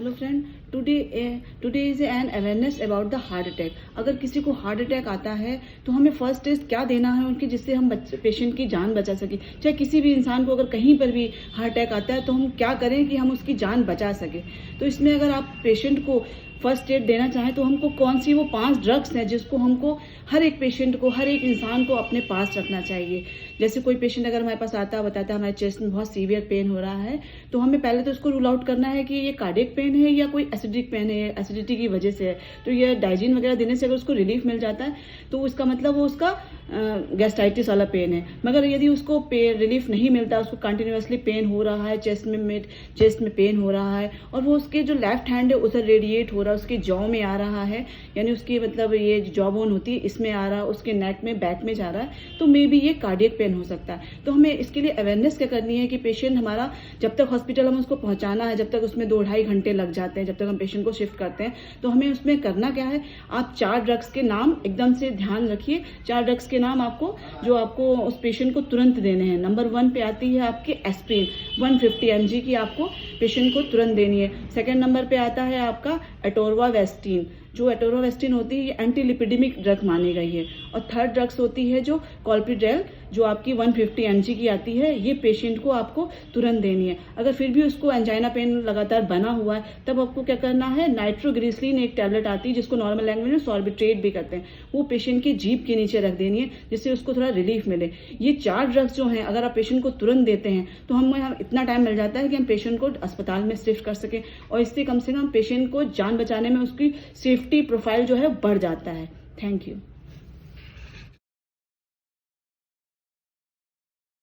Hello friend, today is an awareness about the heart attack. अगर किसी को heart attack आता है तो हमें फर्स्ट टेस्ट क्या देना है उनकी, जिससे हम पेशेंट की जान बचा सकें। चाहे किसी भी इंसान को अगर कहीं पर भी हार्ट अटैक आता है तो हम क्या करें कि हम उसकी जान बचा सकें। तो इसमें अगर आप पेशेंट को फर्स्ट एड देना चाहें तो हमको कौन सी वो 5 ड्रग्स हैं जिसको हमको हर एक पेशेंट को, हर एक इंसान को अपने पास रखना चाहिए। जैसे कोई पेशेंट अगर हमारे पास आता है, बताता है हमारे चेस्ट में बहुत सीवियर पेन हो रहा है, तो हमें पहले तो उसको रूल आउट करना है कि ये कार्डियक पेन है या कोई एसिडिक पेन है, एसिडिटी की वजह से है। तो ये डाइजीन वगैरह देने से अगर उसको रिलीफ मिल जाता है तो उसका मतलब वो उसका गैस्ट्राइटिस वाला पेन है। मगर यदि उसको रिलीफ नहीं मिलता, उसको कंटिन्यूसली पेन हो रहा है, चेस्ट में पेन हो रहा है और वो उसके जो लेफ्ट हैंड है उधर रेडिएट हो रहा है, उसके जॉ में आ रहा है, यानी उसकी मतलब ये जॉ बोन होती है इसमें आ रहा है, उसके नेक में, बैक में जा रहा है, तो मे बी ये कार्डियक पेन हो सकता है। तो हमें इसके लिए अवेयरनेस क्या करनी है कि पेशेंट हमारा जब तक हॉस्पिटल हम उसको पहुंचाना है, जब तक उसमें 2-2.5 घंटे लग जाते हैं, जब तक हम पेशेंट को शिफ्ट करते हैं, तो हमें उसमें करना क्या है, आप 4 ड्रग्स के नाम एकदम से ध्यान रखिए। 4 ड्रग्स के नाम आपको जो आपको उस पेशेंट को तुरंत देने हैं। नंबर 1 पे आती है आपकी एस्प्रिन, 150 mg की आपको पेशेंट को तुरंत देनी है। सेकंड नंबर पे आता है आपका एटोरवावेस्टिन। जो एटोरवावेस्टिन होती है ये एंटी लिपिडेमिक ड्रग मानी गई है। और थर्ड ड्रग्स होती है जो कॉल्पिड्रेल, जो आपकी 150 mg की आती है, ये पेशेंट को आपको तुरंत देनी है। अगर फिर भी उसको एंजाइना पेन लगातार बना हुआ है तब आपको क्या करना है, नाइट्रोग्लिसरीन एक टैबलेट आती है जिसको नॉर्मल लैंग्वेज में सॉर्बिट्रेट भी कहते हैं, वो पेशेंट की जीभ के नीचे रख देनी है जिससे उसको थोड़ा रिलीफ मिले। ये 4 ड्रग्स जो हैं अगर आप पेशेंट को तुरंत देते हैं तो हमें इतना टाइम मिल जाता है कि हम पेशेंट को अस्पताल में शिफ्ट कर सकें और इससे कम से कम पेशेंट को जान बचाने में उसकी सेफ्टी प्रोफाइल जो है बढ़ जाता है। Thank you.